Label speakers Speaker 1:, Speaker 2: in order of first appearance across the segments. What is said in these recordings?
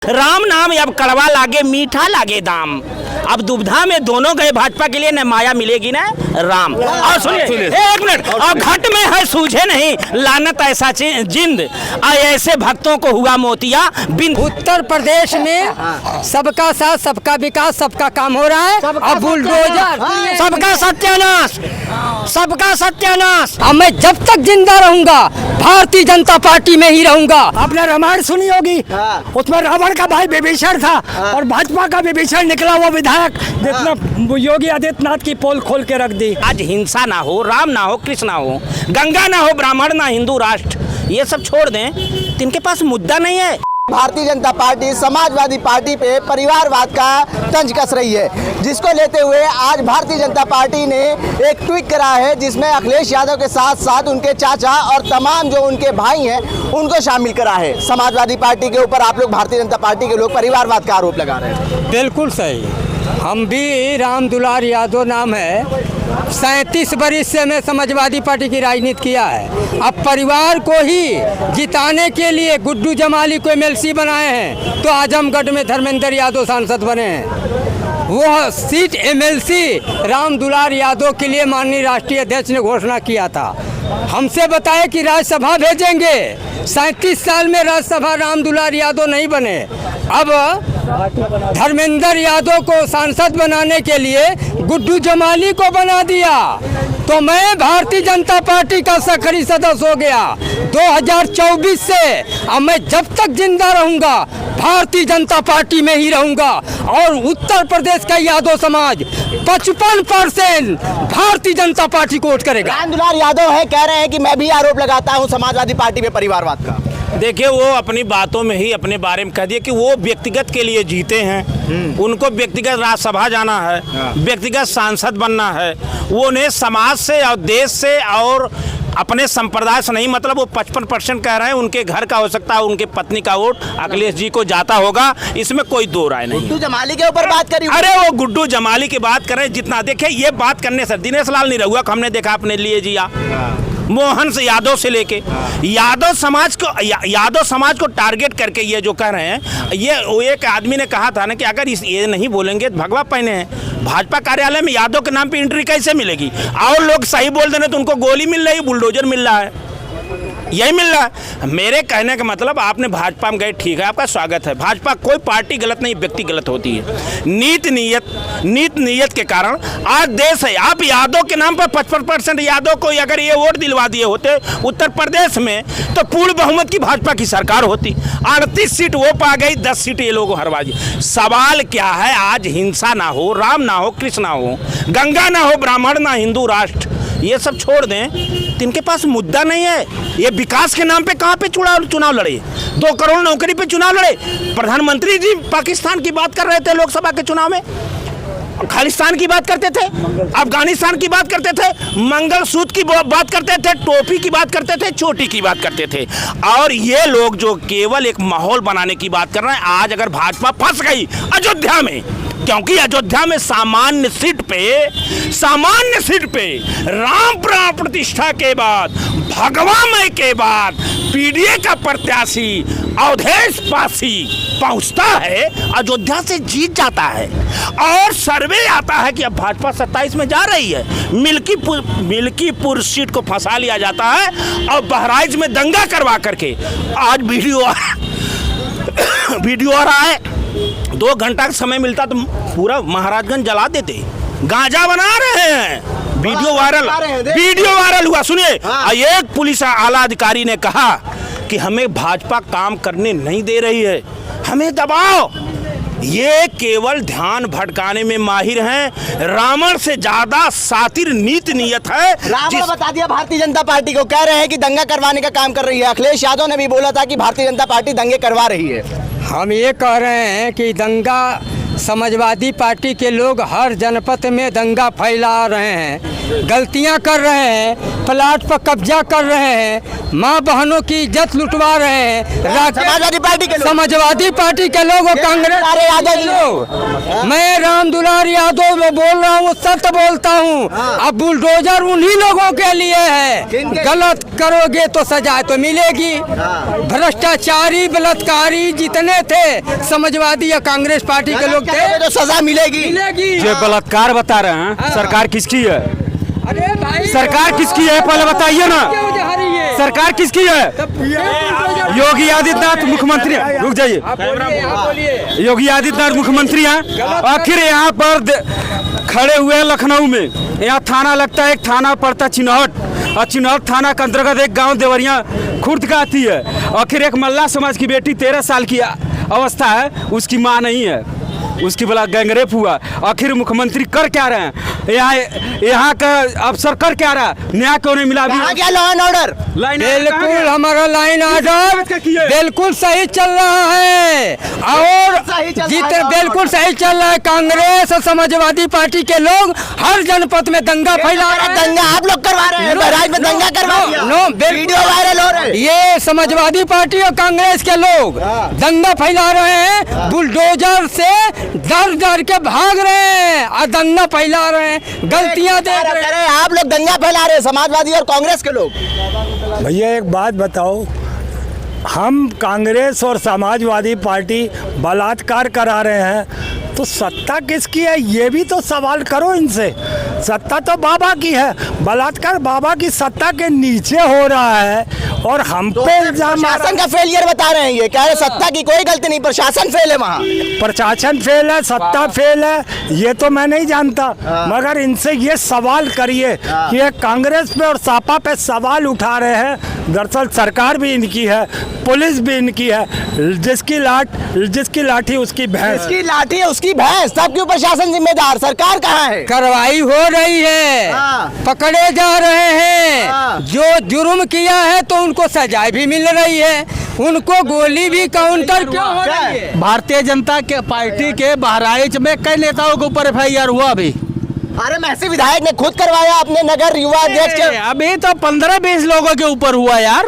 Speaker 1: राम नाम अब कड़वा लागे मीठा लागे दाम। अब दुविधा में दोनों गए भाजपा के लिए, न माया मिलेगी न राम। और सुनिए एक मिनट, और घट में है सूझे नहीं लानत ऐसा जिंद, ऐसे भक्तों को हुआ मोतिया बिंद।
Speaker 2: उत्तर प्रदेश में सबका साथ सबका विकास सबका काम हो रहा है। अब बुलडोजर सबका सत्यानाश, सबका सत्यानाश। अब मैं जब तक जिंदा रहूंगा भारतीय जनता पार्टी में ही रहूंगा।
Speaker 3: आपने रामायण सुनी होगी, उसमें रावण का भाई विभीषण था और भाजपा का विभीषण निकला वो विधायक जितना योगी आदित्यनाथ की पोल खोल के रख दी।
Speaker 1: आज हिंसा ना हो, राम ना हो, कृष्ण ना हो, गंगा ना हो, ब्राह्मण ना हिंदू राष्ट्र, ये सब छोड़ दें। इनके पास मुद्दा नहीं है।
Speaker 4: भारतीय जनता पार्टी समाजवादी पार्टी पे परिवारवाद का तंज कस रही है, जिसको लेते हुए आज भारतीय जनता पार्टी ने एक ट्वीट करा है जिसमें अखिलेश यादव के साथ साथ उनके चाचा और तमाम जो उनके भाई हैं उनको शामिल करा है। समाजवादी पार्टी के ऊपर आप लोग भारतीय जनता पार्टी के लोग परिवारवाद का आरोप लगा रहे हैं।
Speaker 2: बिल्कुल सही। हम भी राम दुलार यादव नाम है, 37 बरिस से मैं समाजवादी पार्टी की राजनीति किया है। अब परिवार को ही जिताने के लिए गुड्डू जमाली को एमएलसी बनाए हैं, तो आजमगढ़ में धर्मेंद्र यादव सांसद बने हैं। वो सीट एमएलसी राम दुलार यादव के लिए माननीय राष्ट्रीय अध्यक्ष ने घोषणा किया था। हमसे बताए कि राज्यसभा भेजेंगे, 37 साल में राज्यसभा राम दुलार यादव नहीं बने। अब धर्मेंद्र यादव को सांसद बनाने के लिए गुड्डू जमाली को बना दिया, तो मैं भारतीय जनता पार्टी का सक्रिय सदस्य हो गया 2024 से। अब मैं जब तक जिंदा रहूंगा भारतीय जनता पार्टी में ही रहूंगा। और उत्तर प्रदेश का यादव समाज 55% भारतीय जनता पार्टी को वोट करेगा।
Speaker 4: राम दुलार यादव है, कह रहे हैं कि मैं भी आरोप लगाता हूं समाजवादी पार्टी में परिवारवाद का।
Speaker 1: देखिए, वो अपनी बातों में ही अपने बारे में कह दिए कि वो व्यक्तिगत के लिए जीते हैं, उनको व्यक्तिगत राज्यसभा जाना है, व्यक्तिगत सांसद बनना है। वो उन्हें समाज से और देश से और अपने संप्रदाय से नहीं, मतलब वो 55% कह रहे हैं। उनके घर का हो सकता है, उनके पत्नी का वोट अखिलेश जी को जाता होगा, इसमें कोई दो राय नहीं।
Speaker 4: गुड्डू जमाली के ऊपर बात करी।
Speaker 1: अरे वो गुड्डू जमाली की बात करें जितना, देखिए ये बात करने से दिनेश लाल निरहुआ को हमने देखा अपने लिए जिया, मोहन से यादव से लेके यादव समाज को टारगेट करके ये जो कह रहे हैं। ये एक आदमी ने कहा था ना कि अगर ये नहीं बोलेंगे तो भगवा पहने हैं। भाजपा कार्यालय में यादव के नाम पे एंट्री कैसे मिलेगी? और लोग सही बोल देने तो उनको गोली मिल रही, बुलडोजर मिल रहा है, यही मिल रहा है। मेरे कहने का मतलब, आपने भाजपा में गए, ठीक है, आपका स्वागत है। भाजपा कोई पार्टी गलत नहीं, व्यक्ति गलत होती है। नीत नीयत के कारण आज देश है। आप यादव के नाम पर 55% यादव को अगर ये वोट दिलवा दिए होते उत्तर प्रदेश में, तो पूर्ण बहुमत की भाजपा की सरकार होती। 38 सीट वो पा गई, 10 सीट ये लोग हरवा दी। सवाल क्या है? आज हिंसा ना हो, राम ना हो, कृष्ण ना हो, गंगा ना हो, ब्राह्मण ना हिंदू राष्ट्र, ये सब छोड़ दें। तो इनके पास मुद्दा नहीं है। ये विकास के नाम पे कहाँ पे चुनाव लड़े? 2 करोड़ नौकरी पे चुनाव लड़े। प्रधानमंत्री जी पाकिस्तान की बात कर रहे थे लोकसभा के चुनाव में, खालिस्तान की बात करते थे, अफगानिस्तान की बात करते थे, मंगलसूत्र की बात करते थे, टोपी की बात करते थे, चोटी की बात करते थे। और ये लोग जो केवल एक माहौल बनाने की बात कर रहे हैं, आज अगर भाजपा फंस गई अयोध्या में, क्योंकि अयोध्या में सामान्य सीट पे राम प्राण प्रतिष्ठा के बाद, भगवामय के बाद पीडीए का प्रत्याशी अवधेश पासी पहुंचता है, अयोध्या से जीत जाता है। और सर्वे आता है कि अब भाजपा 27 में जा रही है। मिल्कीपुर सीट को फंसा लिया जाता है और बहराइच में दंगा करवा करके आज वीडियो आ रहा है। 2 घंटा का समय मिलता तो पूरा महाराजगंज जला देते। गांजा बना रहे हैं, वीडियो वायरल हुआ। सुनिए, एक पुलिस आला अधिकारी ने कहा कि हमें भाजपा काम करने नहीं दे रही है, हमें दबाओ। ये केवल ध्यान भटकाने में माहिर हैं। रावण से ज्यादा सातिर नीयत है।
Speaker 4: रावण बता दिया भारतीय जनता पार्टी को, कह रहे हैं कि दंगा करवाने का काम कर रही है। अखिलेश यादव ने भी बोला था कि भारतीय जनता पार्टी दंगे करवा रही है।
Speaker 2: हम ये कह रहे हैं कि दंगा समाजवादी पार्टी के लोग हर जनपद में दंगा फैला रहे हैं, गलतियां कर रहे हैं, प्लाट पर कब्जा कर रहे हैं, माँ बहनों की इज्जत लुटवा रहे हैं।
Speaker 4: समाजवादी पार्टी के लोग,
Speaker 2: समाजवादी पार्टी के लोग और कांग्रेस के लोग। मैं राम दुलार यादव में बोल रहा हूँ, सत्य बोलता हूँ। अब बुलडोजर उन्हीं लोगों के लिए है, गलत करोगे तो सजा तो मिलेगी। भ्रष्टाचारी बलात्कारी जितने थे समाजवादी या कांग्रेस पार्टी के लोग थे,
Speaker 4: तो सजा मिलेगी।
Speaker 5: जो बलात्कार बता रहे हैं, सरकार किसकी है?
Speaker 2: अरे भाई,
Speaker 5: सरकार किसकी है पहले बताइए ना, सरकार किसकी है? योगी आदित्यनाथ मुख्यमंत्री, रुक जाइए, योगी आदित्यनाथ मुख्यमंत्री हैं। आखिर यहाँ पर खड़े हुए हैं लखनऊ में, यहाँ थाना लगता है, एक थाना पड़ता चिन्हट, और चिन्हट थाना के अंतर्गत एक गांव देवरिया खुर्द का आती है। आखिर एक मल्ला समाज की बेटी 13 साल की अवस्था है, उसकी माँ नहीं है, उसकी बोला गैंगरेप हुआ। आखिर मुख्यमंत्री कर क्या रहे हैं? यहाँ का अफसर कर क्या रहा है? न्याय क्यों नहीं मिला?
Speaker 4: क्या लॉ एंड ऑर्डर?
Speaker 2: बिल्कुल हमारा लाइन ऑर्डर बिल्कुल सही चल रहा है, और जितने बिल्कुल सही चल रहा है। कांग्रेस और समाजवादी पार्टी के लोग हर जनपद में दंगा फैला रहे हैं।
Speaker 4: दंगा आप लोग करवा रहे हैं, बहराइच में दंगा करवा दिया। वीडियो वायरल हो रहे हैं।
Speaker 2: ये समाजवादी पार्टी और कांग्रेस के लोग दंगा फैला रहे हैं, बुलडोजर से डर डर के भाग रहे हैं और दंगा फैला रहे हैं, गलतियां देख रहे हैं।
Speaker 4: आप लोग दंगा फैला रहे हैं, समाजवादी और कांग्रेस के लोग।
Speaker 3: भैया एक बात बताओ, हम कांग्रेस और समाजवादी पार्टी बलात्कार करा रहे हैं तो सत्ता किसकी है ये भी तो सवाल करो इनसे। सत्ता तो बाबा की है, बलात्कार बाबा की सत्ता के नीचे हो रहा है और हम पे इल्जाम।
Speaker 4: प्रशासन का फेलियर बता रहे हैं, ये कह रहे सत्ता की कोई गलती नहीं, प्रशासन फेल है वहाँ।
Speaker 3: प्रशासन फेल है, सत्ता फेल है, ये तो मैं नहीं जानता, मगर इनसे ये सवाल करिए कि ये कांग्रेस पे और सपा पे सवाल उठा रहे हैं। दरअसल सरकार भी इनकी है, पुलिस भी इनकी है, जिसकी लाठी उसकी भैंस।
Speaker 4: जिसकी लाठी है उसकी भैंस, तब क्यों प्रशासन जिम्मेदार? सरकार कहाँ है?
Speaker 2: कार्रवाई हो रही है, पकड़े जा रहे हैं, जो जुर्म किया है तो उनको सजा भी मिल रही है, उनको गोली भी काउंटर क्यों हो रही है?
Speaker 5: भारतीय जनता के पार्टी के बहराइच में कई नेताओं के ऊपर FIR हुआ अभी।
Speaker 4: अरे महसी विधायक ने खुद करवाया अपने नगर युवा अध्यक्ष के।
Speaker 5: अभी तो 15-20 लोगों के ऊपर हुआ यार।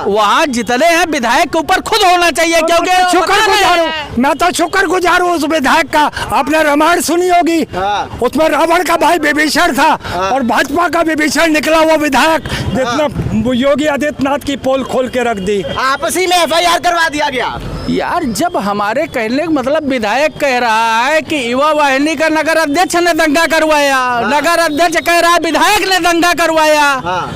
Speaker 5: वहाँ जितने हैं विधायक के ऊपर खुद होना चाहिए, क्योंकि
Speaker 3: शुक्रगुजार हूँ मैं तो, शुक्रगुजार हूँ उस विधायक का। आपने रामायण सुनी होगी, उसमें रावण का भाई विभीषण था और भाजपा का विभीषण निकला वो विधायक, जिसने योगी आदित्यनाथ की पोल खोल के रख दी।
Speaker 4: आपसी में FIR करवा दिया गया।
Speaker 5: यार जब हमारे कहने का मतलब विधायक कह रहा है कि युवा वाहिनी का नगर अध्यक्ष ने दंगा करवाया, नगर अध्यक्ष कह रहा है विधायक ने दंगा करवाया,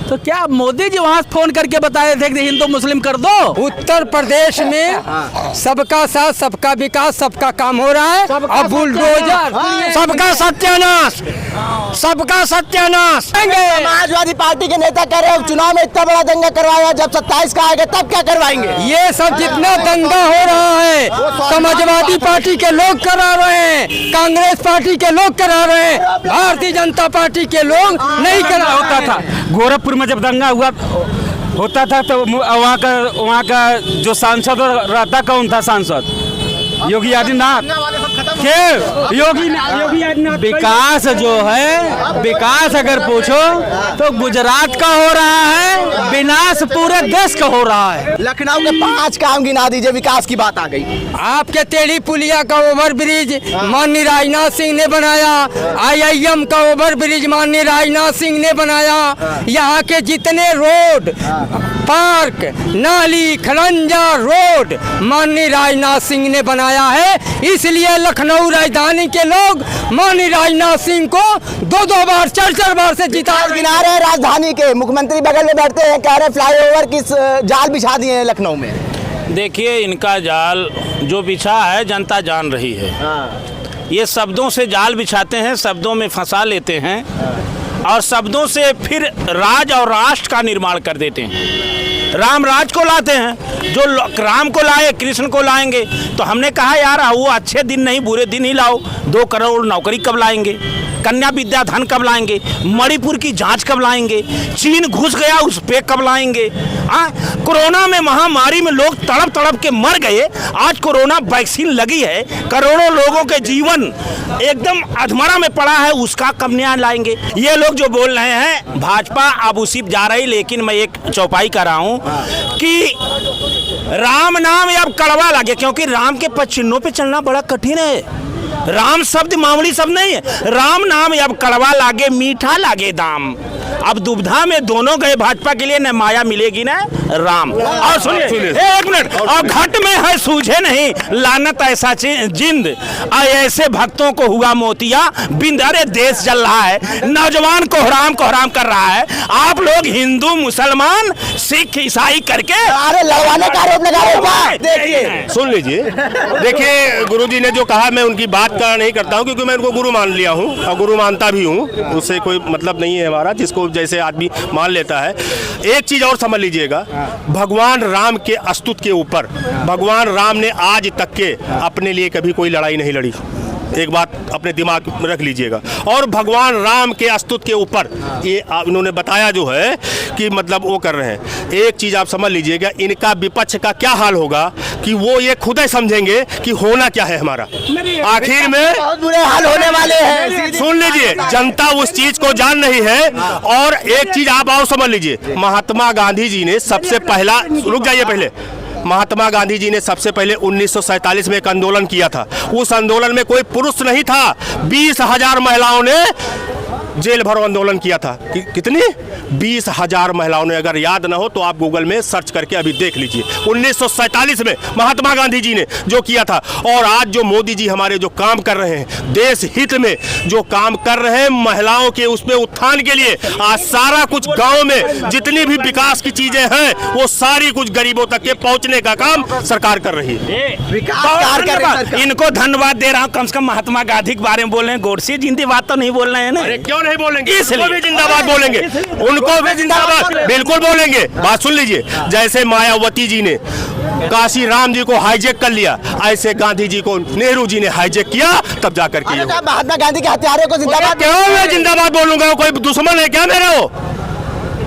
Speaker 5: तो क्या मोदी जी वहाँ फोन करके बताए थे कि हिंदू मुस्लिम कर दो?
Speaker 2: उत्तर प्रदेश में सबका साथ सबका विकास सबका काम हो रहा है, अब बुलडोजर
Speaker 3: सबका सत्यानाश, सबका सत्यानाश।
Speaker 4: समाजवादी पार्टी के नेता कह रहे हैं चुनाव में इतना बड़ा दंगा करवाया, जब 27 का आएगा तब क्या करवाएंगे?
Speaker 2: ये सब जितना दंगा हो रहा है समाजवादी पार्टी के लोग करा रहे हैं, कांग्रेस पार्टी के लोग करा रहे हैं, भारतीय जनता पार्टी के लोग नहीं करा।
Speaker 5: होता था गोरखपुर में जब दंगा हुआ होता था तो वहाँ का जो सांसद रहता, कौन था सांसद? योगी आदित्यनाथ। योगी आदित्यनाथ। विकास जो है, विकास अगर पूछो तो गुजरात का हो रहा है, विनाश पूरे देश का हो रहा है।
Speaker 4: लखनऊ के 5 काम गिना दीजिए, विकास की बात आ गई।
Speaker 2: आपके टेढ़ी पुलिया का ओवर ब्रिज माननीय राजनाथ सिंह ने बनाया, IIM का ओवर ब्रिज माननीय राजनाथ सिंह ने बनाया, यहाँ के जितने रोड, पार्क, नाली, खड़ंजा रोड माननीय राजनाथ सिंह ने बनाया है। इसलिए लखनऊ राजधानी के लोग माननीय राजनाथ सिंह को 2-2 बार 4-4 बार से जिता।
Speaker 4: गिना रहे हैं राजधानी के, मुख्यमंत्री बगल में बैठते हैं, कह रहे फ्लाईओवर की जाल बिछा दिए हैं लखनऊ में।
Speaker 1: देखिए इनका जाल जो बिछा है जनता जान रही है। ये शब्दों से जाल बिछाते हैं, शब्दों में फंसा लेते हैं और शब्दों से फिर राज और राष्ट्र का निर्माण कर देते हैं। राम राज को लाते हैं। जो राम को लाए कृष्ण को लाएंगे। तो हमने कहा यार वो अच्छे दिन नहीं बुरे दिन ही लाओ। 2 करोड़ नौकरी कब लाएंगे? कन्या विद्या धन कब लाएंगे? मणिपुर की जांच कब लाएंगे? चीन घुस गया उस पे कब लाएंगे? कोरोना में महामारी में लोग तड़प तड़प के मर गए। आज कोरोना वैक्सीन लगी है, करोड़ों लोगों के जीवन एकदम अधमरा में पड़ा है, उसका कब न्याय लाएंगे? ये लोग जो बोल रहे हैं भाजपा अब उसी जा रही, लेकिन मैं एक चौपाई कर रहा हूँ कि राम नाम अब कड़वा लगे, क्योंकि राम के पद चिन्हों पे चलना बड़ा कठिन है। राम शब्द मामूली शब्द नहीं है। राम नाम अब कड़वा लागे मीठा लागे दाम। अब दुविधा में दोनों गए भाजपा के लिए, न माया मिलेगी न राम। और सुनिए 1 मिनट, और घट में है सूझे नहीं लानत ऐसा जिंद, ऐसे भक्तों को हुआ मोतिया बिंद। अरे देश जल रहा है, नौजवान कोहराम कोहराम कर रहा है। आप लोग हिंदू मुसलमान सिख ईसाई करके
Speaker 4: अरे लड़वाने का आरोप लगा रहे हैं। देखिए
Speaker 6: सुन लीजिए, देखिए गुरुजी ने जो कहा मैं उनकी बात का नहीं करता हूं, क्योंकि मैं उनको गुरु मान लिया हूं और गुरु मानता भी हूं, उससे कोई मतलब नहीं है हमारा, जिसको जैसे आदमी मान लेता है। एक चीज और समझ लीजिएगा, भगवान राम के अस्तुत के ऊपर भगवान राम ने आज तक के अपने लिए कभी कोई लड़ाई नहीं लड़ी। एक बात अपने दिमाग में रख लीजिएगा। और भगवान राम के अस्तुत के ऊपर ये इन्होंने बताया जो है कि मतलब वो कर रहे हैं। एक चीज आप समझ लीजिएगा, इनका विपक्ष का क्या हाल होगा कि वो ये खुद ही समझेंगे कि होना क्या है हमारा। आखिर में
Speaker 4: बहुत बुरे हाल होने वाले हैं।
Speaker 6: सुन लीजिए, जनता उस चीज को जान रही है। और एक चीज आप और समझ लीजिए, महात्मा गांधी जी ने सबसे पहला, रुक जाइए पहले, महात्मा गांधी जी ने सबसे पहले 1947 में एक आंदोलन किया था। उस आंदोलन में कोई पुरुष नहीं था, 20,000 महिलाओं ने जेल भरो आंदोलन किया था। कितनी? 20,000 महिलाओं ने। अगर याद ना हो तो आप गूगल में सर्च करके अभी देख लीजिए। 1947 में महात्मा गांधी जी ने जो किया था। और आज जो मोदी जी हमारे जो काम कर रहे हैं, देश हित में जो काम कर रहे हैं, महिलाओं के उसमें उत्थान के लिए, आज सारा कुछ गाँव में जितनी भी विकास की चीजें हैं वो सारी कुछ गरीबों तक के पहुंचने का काम सरकार कर रही है।
Speaker 1: इनको धन्यवाद दे रहा हूँ, कम से कम महात्मा गांधी के बारे में बोल रहे हैं। गोडसे जिंदाबाद तो नहीं बोल रहे हैं ना?
Speaker 6: क्यों नहीं बोलेंगे? उनको भी जिंदाबाद बोलेंगे, उनको भी जिंदाबाद बिल्कुल बोलेंगे। बात सुन लीजिए, जैसे मायावती जी ने काशी राम जी को हाईजेक कर लिया, ऐसे गांधी जी को नेहरू जी ने हाईजेक किया, तब जाकर के
Speaker 4: महात्मा गांधी के हत्यारे को जिंदाबाद।
Speaker 6: क्यों मैं जिंदाबाद बोलूंगा? कोई दुश्मन है क्या मेरे?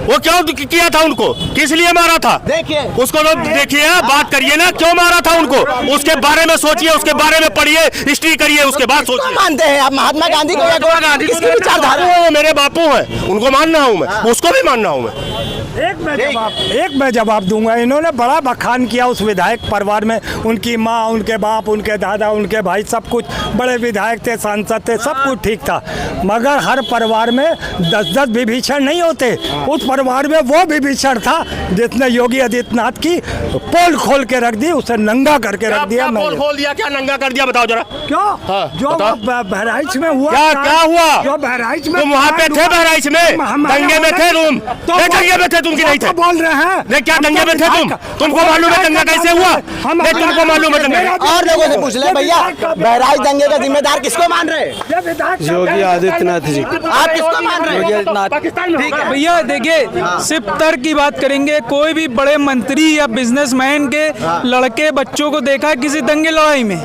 Speaker 6: वो क्यों किया था? उनको किस लिए मारा था? देखिए उसको तो देखिए, बात करिए ना, क्यों मारा था उनको? उसके बारे में सोचिए, उसके बारे में पढ़िए, हिस्ट्री करिए, उसके बाद सोचिए।
Speaker 4: मानते हैं आप महात्मा गांधी को?
Speaker 6: गांधी
Speaker 4: किसकी विचारधारा?
Speaker 6: वो मेरे बापू हैं, उनको मानना हूँ मैं, उसको भी मानना हूँ मैं।
Speaker 3: एक मैं जवाब दूंगा। इन्होंने बड़ा बखान किया उस विधायक परिवार में, उनकी माँ, उनके बाप, उनके दादा, उनके भाई, सब कुछ बड़े विधायक थे, सांसद थे, सब कुछ ठीक था। मगर हर परिवार में 10-10 विभीषण नहीं होते। उस परिवार में वो विभीषण था जिसने योगी आदित्यनाथ की पोल खोल के रख दी, उसे नंगा करके रख दिया।
Speaker 6: पोल खोल दिया? क्या नंगा कर दिया बताओ जरा।
Speaker 3: क्यों? जो बहराइच में हुआ,
Speaker 6: क्या हुआ?
Speaker 3: जो बहराइच में,
Speaker 6: तुम वहाँ पे थे? बहराइच में दंगे में थे तुम? दंगे में थे तुम कि नहीं थे?
Speaker 3: बोल रहे हैं
Speaker 6: नहीं, क्या दंगे में थे तुम? तुमको मालूम है दंगा कैसे हुआ? नहीं, तुमको मालूम है दंगा?
Speaker 4: और लोगों से पूछ ले भैया, बहराइच दंगे का जिम्मेदार किसको मान रहे हैं?
Speaker 7: योगी आदित्यनाथ जी।
Speaker 4: आप किसको मान रहे हैं?
Speaker 7: भैया देखिए, सिर्फ तर्क की बात करेंगे। कोई भी बड़े मंत्री या बिजनेसमैन के लड़के बच्चों को देखा है किसी दंगे लड़ाई में?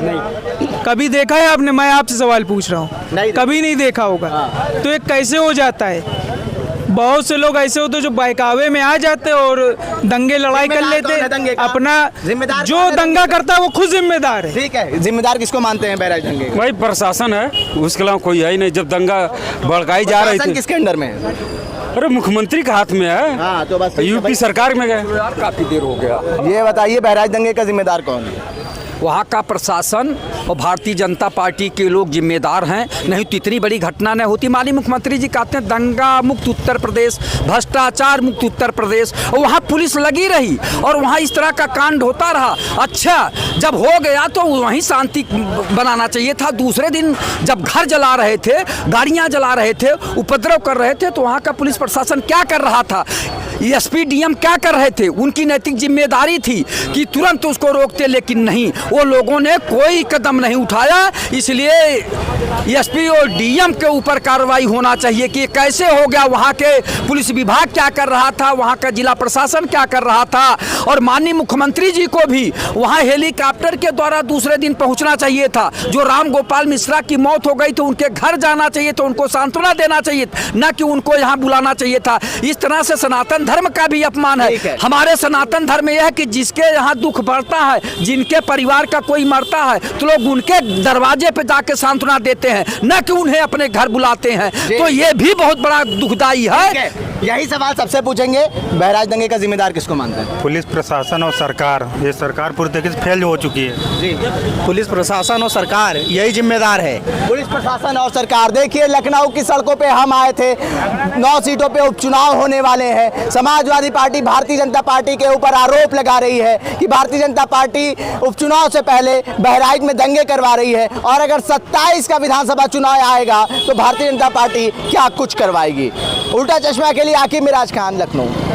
Speaker 7: कभी देखा है आपने? मैं आपसे सवाल पूछ रहा हूँ, कभी नहीं देखा होगा। तो ये कैसे हो जाता है? बहुत से लोग ऐसे होते जो बहकावे में आ जाते और दंगे लड़ाई कर लेते। अपना जो दंगा करता है वो खुद जिम्मेदार है।
Speaker 4: ठीक है, जिम्मेदार किसको मानते हैं बहराइच दंगे?
Speaker 5: भाई प्रशासन है, उसके अलावा कोई है ही नहीं। जब दंगा भड़काई जा रही थी,
Speaker 4: किसके अंडर में है?
Speaker 5: अरे मुख्यमंत्री के हाथ में है।
Speaker 4: हाँ, तो बस
Speaker 5: यूपी सरकार में गए,
Speaker 2: काफी देर हो गया।
Speaker 4: ये बताइए बहराइच दंगे का जिम्मेदार कौन है?
Speaker 2: वहाँ का प्रशासन और भारतीय जनता पार्टी के लोग जिम्मेदार हैं, नहीं तो इतनी बड़ी घटना नहीं होती। माननीय मुख्यमंत्री जी कहते हैं दंगा मुक्त उत्तर प्रदेश, भ्रष्टाचार मुक्त उत्तर प्रदेश, और वहाँ पुलिस लगी रही और वहाँ इस तरह का कांड होता रहा। अच्छा, जब हो गया तो वहीं शांति बनाना चाहिए था। दूसरे दिन जब घर जला रहे थे, गाड़ियाँ जला रहे थे, उपद्रव कर रहे थे, तो वहाँ का पुलिस प्रशासन क्या कर रहा था? एसपी डीएम क्या कर रहे थे? उनकी नैतिक जिम्मेदारी थी कि तुरंत उसको रोकते, लेकिन नहीं, वो लोगों ने कोई कदम नहीं उठाया। इसलिए एसपी और डीएम के ऊपर कार्रवाई होना चाहिए कि कैसे हो गया, वहाँ के पुलिस विभाग क्या कर रहा था, वहाँ का जिला प्रशासन क्या कर रहा था। और माननीय मुख्यमंत्री जी को भी वहाँ हेलीकॉप्टर के द्वारा दूसरे दिन पहुँचना चाहिए था। जो राम गोपाल मिश्रा की मौत हो गई तो उनके घर जाना चाहिए, तो उनको सांत्वना देना चाहिए, न कि उनको यहाँ बुलाना चाहिए था। इस तरह से सनातन धर्म का भी अपमान है। हमारे सनातन धर्म में यह है कि जिसके यहाँ दुख बढ़ता है, जिनके परिवार का कोई मरता है, तो लोग उनके दरवाजे पे जाके सांत्वना देते हैं, न कि उन्हें अपने घर बुलाते हैं। तो ये भी बहुत बड़ा दुखदाई है।
Speaker 4: यही सवाल सबसे पूछेंगे, बहराइच दंगे का जिम्मेदार किसको मानते हैं?
Speaker 8: पुलिस प्रशासन और सरकार, ये सरकार पूरी तरीके से फेल हो चुकी है।
Speaker 4: जी, पुलिस प्रशासन और सरकार यही जिम्मेदार है। पुलिस प्रशासन और सरकार, देखिए लखनऊ की सड़कों पे हम आए थे, 9 सीटों पे उपचुनाव होने वाले हैं। समाजवादी पार्टी भारतीय जनता पार्टी के ऊपर आरोप लगा रही है कि भारतीय जनता पार्टी उपचुनाव से पहले बहराइच में दंगे करवा रही है, और अगर 27 का विधानसभा चुनाव आएगा तो भारतीय जनता पार्टी क्या कुछ करवाएगी। उल्टा चश्मा के लिए आकिब मिराज खान, लखनऊ।